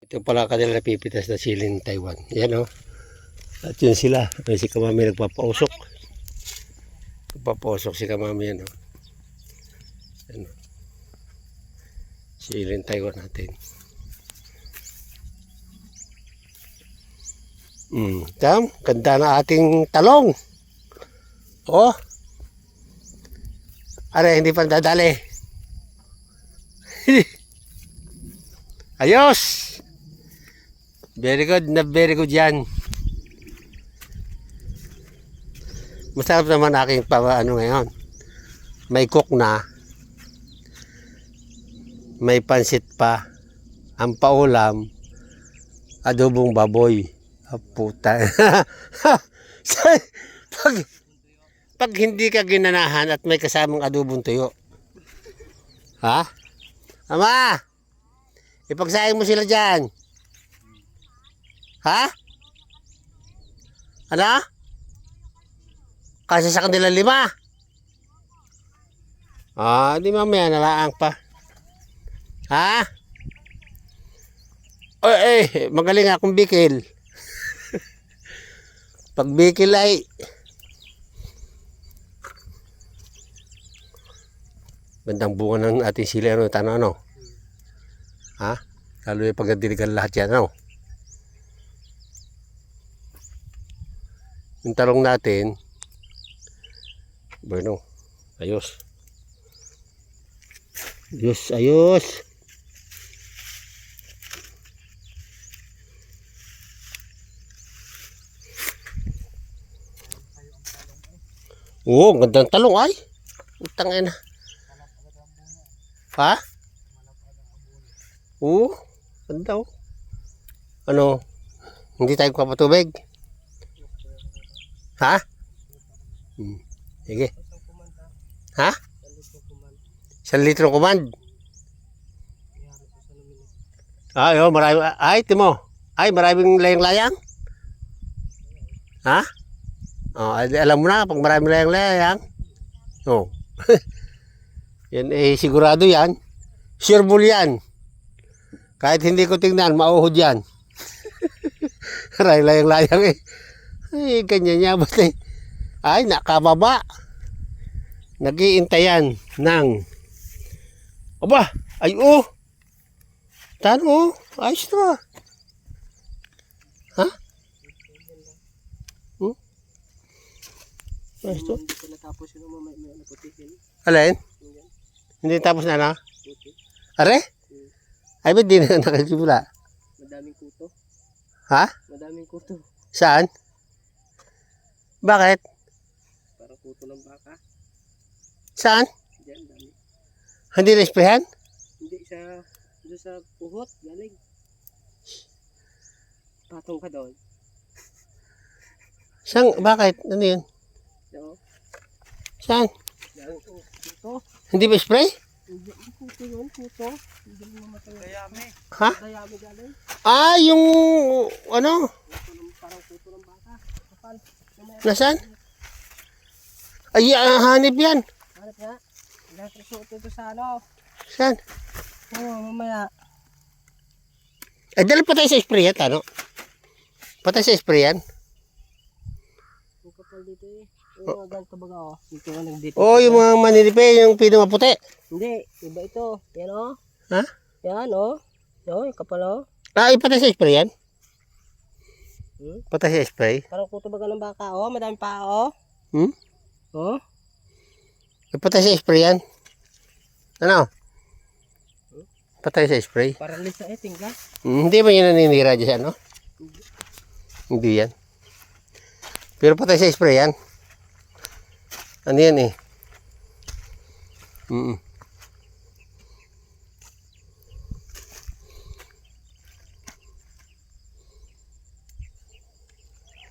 Ito pala kanila napipitas na siling Taiwan. Yan o. At yun sila. Ay, si Kamami nagpapausok. Nagpapausok si Kamami yan o. Yan o. Siling Taiwan natin. Ganda na ating talong. Oh. Are, hindi pa dadali. Ayos. Very good yan. Masarap naman aking ngayon. May cook na. May pansit pa. Ang paulam, adobong baboy. Puta. pag hindi ka ginanahan at may kasamang adobong tuyo. Ha? Ama! Ipagsayang mo sila dyan. Ha? Ano? Kasi sa kanila 5. Di mamaya nalaang pa. Ha? Magaling akong bikil. Pag bikil ay gandang bunga ng ating sili, ano? Ha? Lalo yung pagdadiligan lahat yan, ano? Yung talong natin, bueno, ayos. Ayos. Oo, gandang talong ay. Utang ina. Ha? Oo, ganda oh. Ano? Hindi tayo kapatubig? Ha? Sige. Ha? 1 litro command. Marami. Ay, timo. Ay, maraming layang-layang. Ha? Alam mo na, pag maraming layang-layang. Yan sigurado yan. Sureball yan. Kahit hindi ko tingnan, mauhod yan. Layang-layang eh. Ay, ganyan niya. Ay, nakababa. Nag-iintayan ng aba, ay tano, ayos na. Ha? Ayos to. Alin? Hindi tapos na na? Are? Ay, ba't di na nakasimula? Madaming kuto. Ha? Madaming kuto. Saan? Bakit? Para kuto ng baka. Saan? Diyan, dami. Hindi na-sprayan? Hindi, sa puhot, galing. Patong ka doon. Saan? Bakit? Ano yun? Oo. Saan? Galing kuto. Hindi ba spray? Hindi, kuto yun, kuto. Hindi mo mamatay. Dayami. Ha? Dayami galing. Yung ano? Parang kuto ng baka. Kapal. Nasaan? Ay, hanip yan. Hanap nga. Nasusuot ito sa ano. Saan? Oo, mamaya. Ay, dali pa tayo sa spray yan, ano? Patay sa spray yan? Yung kapal dito eh. Yung mga ganito baga oh. Dito ka nagdito. Yung mga manilipe, yung pinamaputi. Hindi, iba ito. Yan oh. Ha? Yan oh. Yung kapal oh. Patay sa spray yan? Patay sa spray? Parang kuto baga ng baka oh. Madami pa oh. Oh. Patay sa spray yan? Ano? Patay sa spray? Parang lisa eh, tingga. Hindi ba yun naninira dyan, ano? Hindi yan. Pero patay sa spray yan. Ano yan eh?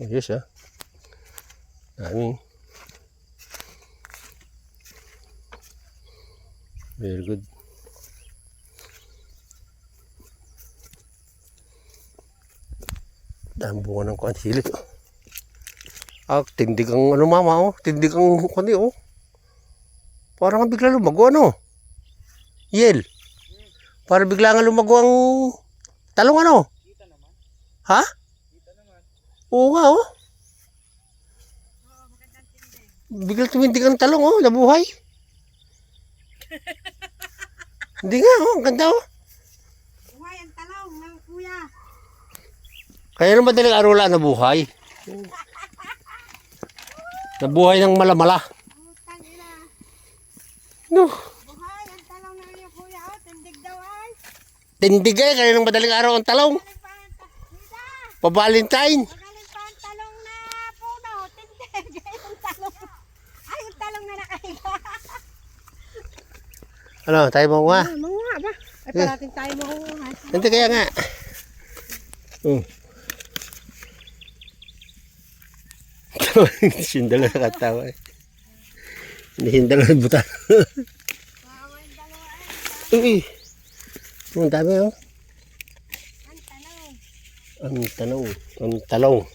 Ayos ah. Daming. Very good. Dahil bunga ng kuwan sili. Tindig ang mama tindig ang kuwan Parang bigla lumago Yel. Parang bigla nga lumago ang Talong ano? Ha? Oo nga, oh. Biglang tumindig ang talong, oh. Nabuhay. Hindi nga, oh. Ang ganda, oh. Buhay ang talong ng kuya. Kaya naman madaling araw lang nabuhay. Nabuhay ng malamala. Putang ina. No. Buhay ang talong ng iyo kuya. Oh, tindig daw ay. Tindig eh. Kaya ng madaling araw ang talong. Magaling pa ang Kuya, Pa-Valentine. magaling pa ang talong na puno. Tindig. Ay, yung talong. Ay, yung talong na nakahiga. Ano, tayo mo nga? Manguha ba? Ay, parating tayo manguha. Hindi kaya nga. Sindalo na katawa eh. Hindi sindalo na buta. Wawa yung dalawa ay. Uy. Ang dami oh. Ang talong. Ang talong. Ang talong.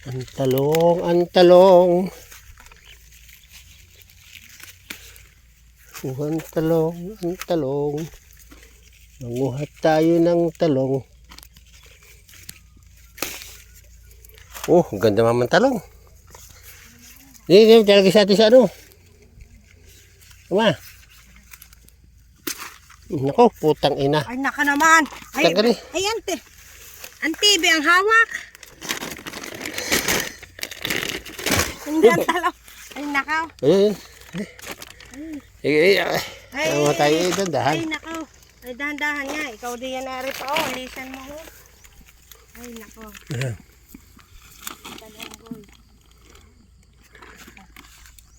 Ang talong. Ang talong. Ang talong. Ang talong. Manguhat tayo ng talong. Oh, ang ganda naman talong. Hindi, talaga sa atin sa ano. Tama. Nako, putang ina. Ay, naka naman. Ay, Tagali. ay, ante. Ang TV ang hawak. Hindi ang talong. Ay, nakaw. Ayun. Ay, Ay, ano tayo eh, dandahan. ay, nakaw. Ay, dahan-dahan nga. Ikaw di yan nari pa. Oh, lisan mo. Oh. Ay, nakaw. Talong boy.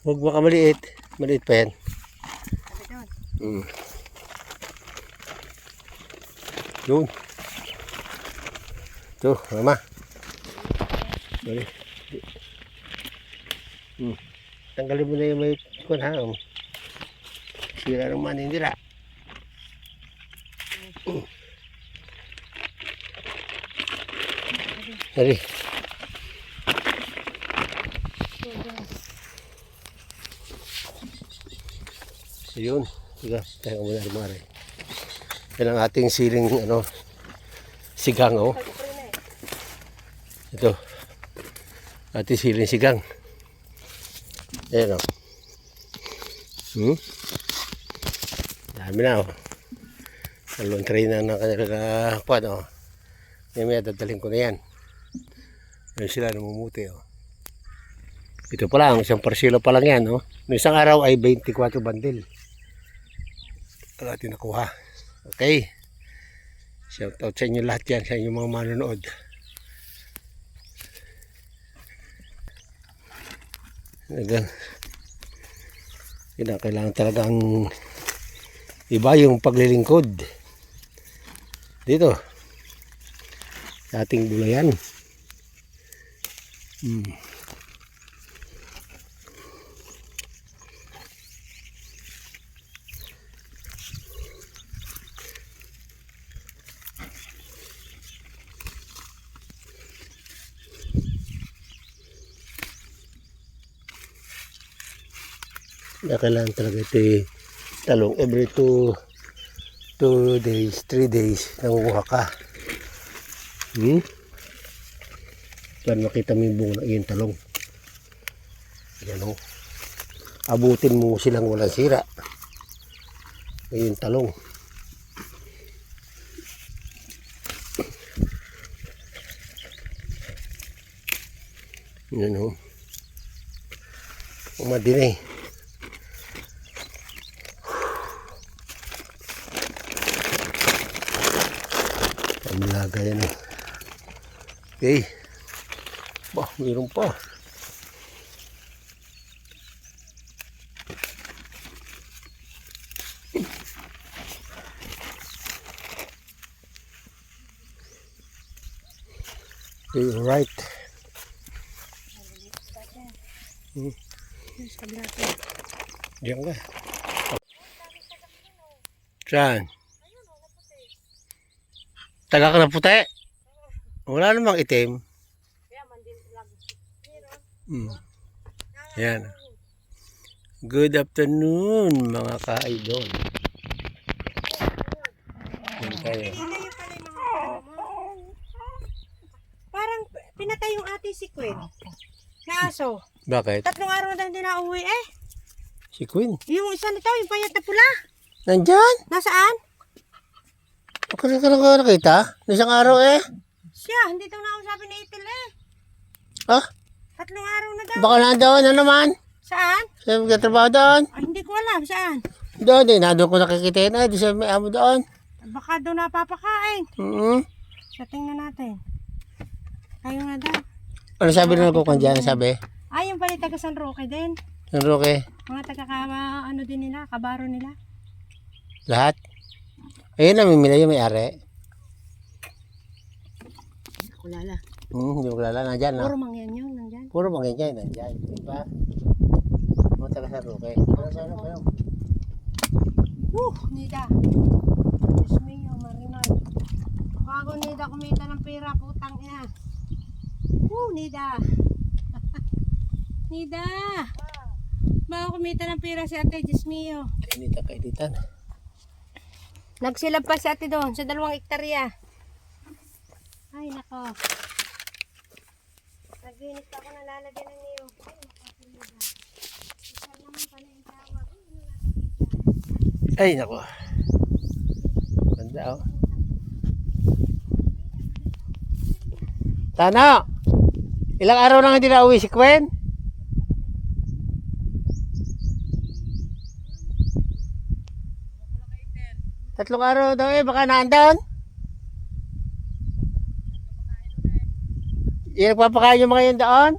Huwag baka maliit. Maliit pa yan. Sabi doon. Doon. Ito, mama. Dali. Tanggalin mo na yung may kwan ha. Sira naman, hindi na. Dali. Ayun. Sige, tayo muna lumari. Yan ang ating siling, ano, sigang, oh. Ito. Ating siling sigang. Ayan, oh. Dami na, oh. Dalawang tray na nakapad, oh. May dadaling ko na yan. Yan sila namumuti, oh. Ito pa lang, isang parsilo pa lang yan, oh. No, isang araw ay 24 bandil. Ang ating nakuha. Okay. Shout out sa inyo lahat yan, sa inyong mga manonood. Kailangan talagang iba yung paglilingkod dito sa ating bulayan. Kailangan talaga ito talong every 2 days, 3 days nanguha ka. Para makita mo yung bunga ng talong. Yan o. Abutin mo silang walang sira. Yung talong. Yan o. Umadin eh. Malaga yan eh. Okay. Bah, mayroon pa. Okay, right. Diyan ka. Saan? Taga ka na puti? Wala namang itim. Yan. Good afternoon mga ka-idol. Yan tayo. yung ate si Queen. Na aso. Bakit? 3 araw na hindi na uwi eh. Si Queen. Yung isa nito, yung payat na pula. Nandyan? Nasaan? Bakit ka lang nakita? Isang araw eh. Siya, hindi daw nausapin ni Itil eh. Ah? 3 araw na daw. Baka nandoon na naman. Saan? Siya magtatrabaho doon. Ay, hindi ko alam. Saan? Doon eh. Nandun ko nakikita yun eh. Di siya may amo doon. Baka doon napapakain. So, tingnan natin. Kayo nga daw. Ano sabi na ko dyan? Sabi? Ay, yung pala taga San Roque din. San Roque? Mga taga ano din nila, kabaro nila. Lahat? Ayun na, may yung may-ari. Kulala. Hindi mo kilala. Nandyan na. Puro mangyan yun, nandyan. Puro magiging nandyan. Diba? Mga taga San Roque. Ano? Nida. Diyos mio, marimay. Bago Nida kumita ng pera, putang ina. Nida. Nida. Bago kumita ng pera si ate, Diyos mio. Kainitan. Nagsilab pa si ate doon sa 2 hektarya. Ay, nako. Naginis pa ako nalalagyan ng niyo. Ay, nakasilida. Isa naman pala yung tawag. Ay, naku. Ganda oh. Tana! Ilang araw nang hindi na uwi si Gwen? Tatlong araw daw eh, baka naandun. Yung nagpapakain yung mga yun doon?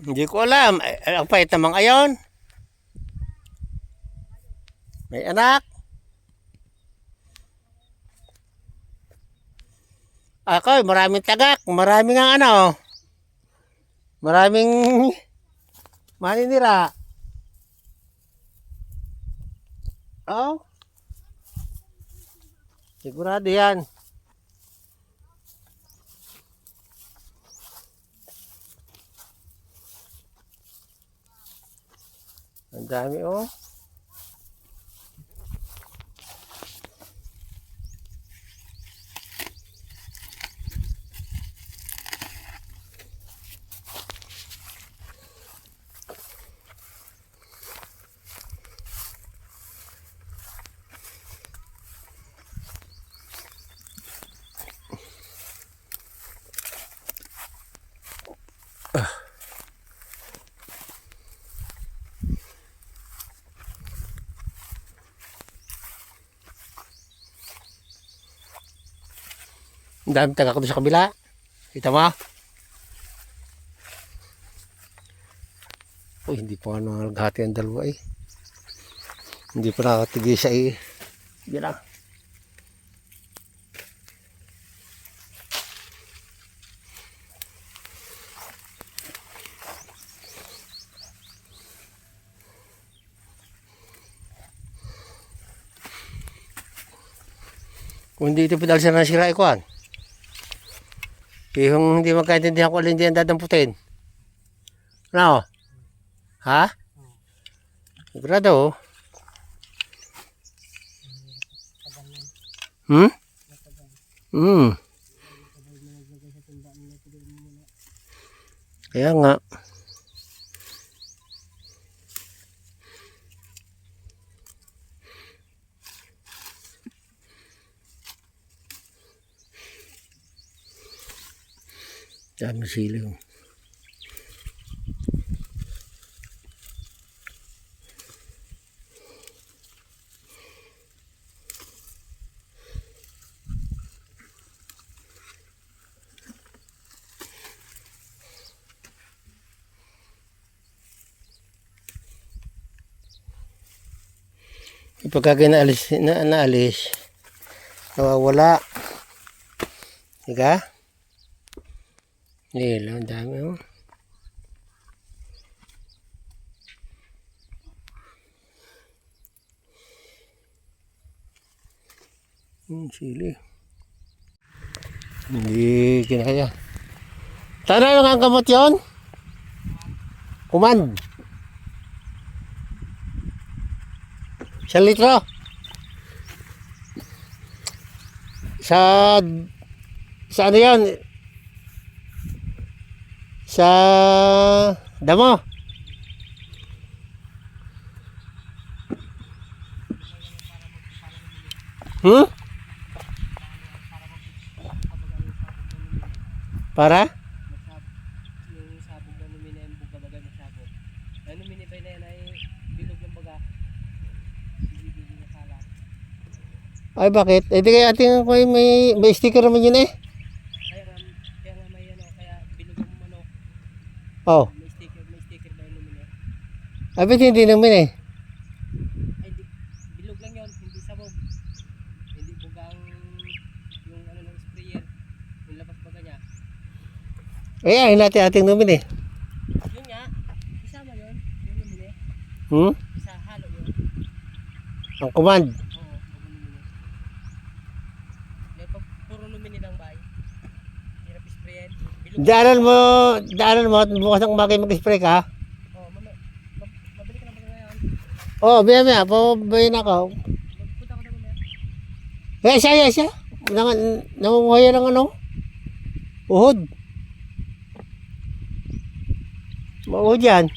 Hindi ko alam. Ang pait namang ayon. May anak. Ako, maraming tagak. Maraming ang ano. Maraming maninira. Oh. Sigurado yan. Ang dami oh. Ang dami taga ko sa kabila. Kita mo? Uy, hindi pa nga naghati ang dalawa eh. Hindi pa nakatigay siya eh. Yan lang. Kung hindi ito pedal siya nasira ikuan. Yung hindi magkaintindihan ko alin diyan dadamputin. Ano? Ha? Sigurado. Kaya nga. Dami siliw. Pagka naalis, nawawala. Diga? Ang dami oh. Sili. Hindi kinakaya. Sana lang ang gamot yun? Kuman. 1 litro. Sa ano yan? Sa damo. Hmm? Para? Yung sabog na lumina yung buga-baga ng sabog. Ay luminipay na yan ay bilog ng baga. Bibili na sala. Ay bakit? Eh di kaya ating may sticker naman yun eh. Kaya nga may ano, kaya bilog ang manok. Oh. May sticker ba yung lumina? Ay ba't hindi naman eh. Ay bilog lang yun, hindi sabog. Hindi buga ang yung ano ng sprayer. Yung labas baga niya. Ay ay natin ating naman eh. Yun nga, isama yun. Yung lumina. Hmm? Isa halo yun. Ang command. Oo, pag lumina. May pag puro lumina lang ba? Hirap sprayan. Bilog. Daanan mo at bukas ng umaga mag-spray ka. Oo, mabalik ka na ba ngayon? Oh, maya, pabayin ako. Magpunta ko na mamaya. Eh, siya. Namumuhay ng ano? Uhod. Mauhod yan.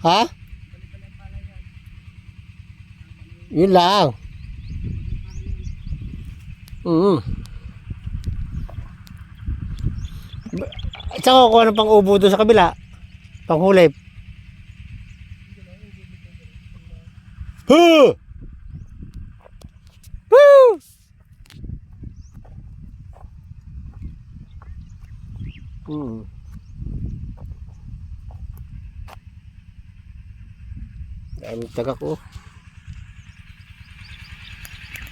Ha? Yun lang. Tsaka kung ano pang ubo doon sa kabila. Panghulip. Huh! Woo! Dami taga ko.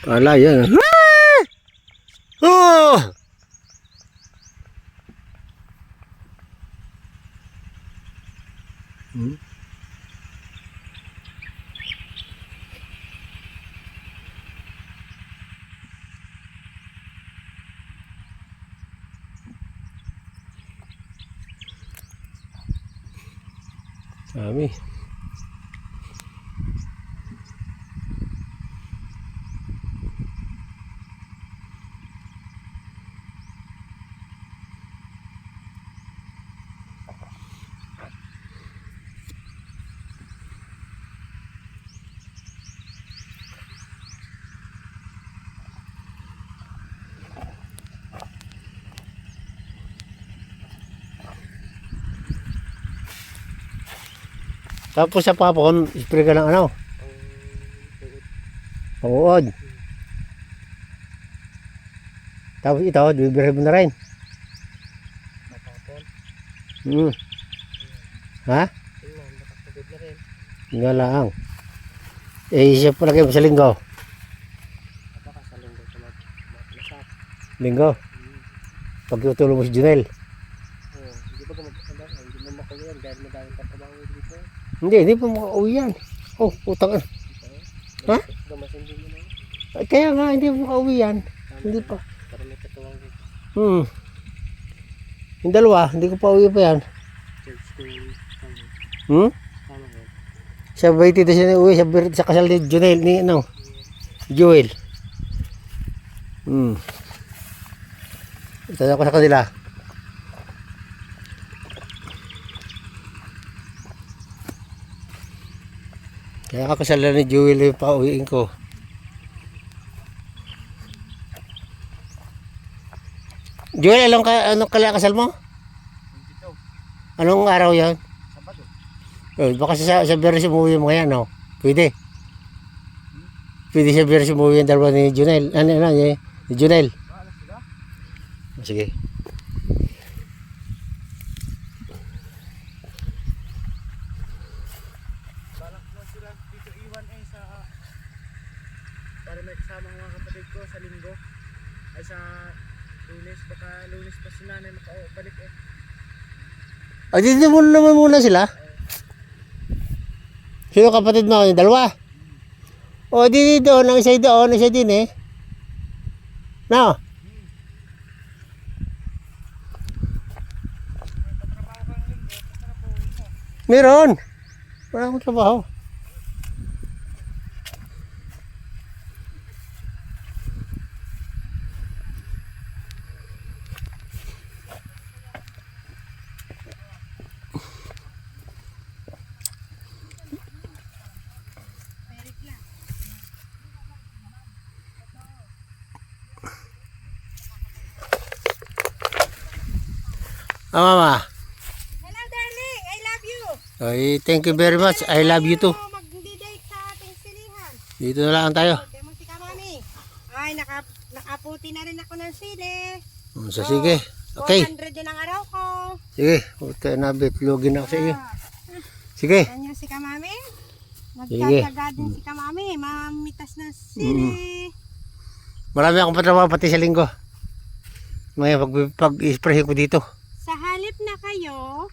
Kala yan. Oh! Dami. Tapos sa papakon, spray ka ng ano? Panguod. Tapos ito, bibigyan mo na rin. Matapon. Ha? Tingnan, nakapagod na rin. Nga lang. Eh, siya palagay mo sa linggo. Baka sa linggo ito maglasak. Linggo. Pagtutulong mo si Junel. Oo, hindi ba hindi mo makuha yan dahil madaming katrabaho dito. Hindi pa makauwi yan. Oh, utang. Ha? Gamasin din mo na yun. Ay, kaya nga, hindi pa makauwi yan. Hindi pa. Para may katuwang dito. Yung dalawa, hindi ko pa uwi pa yan. Church school. Tama yun. Siya ba dito siya uwi sa kasal ni Junel, ni ano? Joel. Ito ako sa kanila. Kaya kakasal na ni Joel yung pauwiin ko. Joel, anong kasal mo? 22. Anong araw yan? Sabado. Baka sa Biyernes umuwi mo kaya, no? Pwede. Pwede sa Biyernes umuwi yung dalawa ni Junel. Ni Junel. Maalas sila? Sige. Balak mo sila dito iwan sa para may kasama ang mga kapatid ko sa linggo. Ay sa Lunes. Baka Lunes pa si nanay makabalik Ah, dito naman muna sila. Sino kapatid mo? Yung dalawa? O, di doon. Ang isa doon. Isa din eh. No? Meron. Wala akong trabaho. Mama. Hello, darling. I love you. Ay, thank you very much. I love you too. Mag-date sa ating silihan. Dito na lang tayo. Demo si Kamami. Ay, nakaputi na rin ako ng sili. So, sige. Okay. 400 din ang araw ko. Sige. Okay na, bitlogin ako sa iyo. Sige. Yan si Kamami. Sige. Nagkakaga din si Kamami. Mamitas ng sili. Marami akong patrabaho pati sa linggo. Maya pag-spray ko dito. Sa halip na kayo,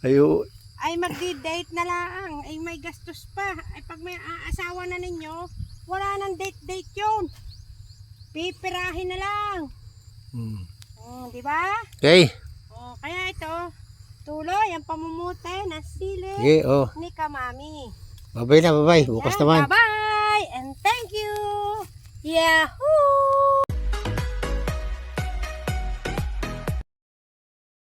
Ayo. ay magdi-date na lang. Ay may gastos pa. Ay pag may asawa na ninyo, wala nang date-date yun. Pipirahin na lang. Di ba? Okay. Kaya ito, tuloy ang pamumuti ng sili Sige, ni Kamami. Bye-bye na, bye-bye. Bukas Yan, naman. bye-bye and thank you. Yahoo!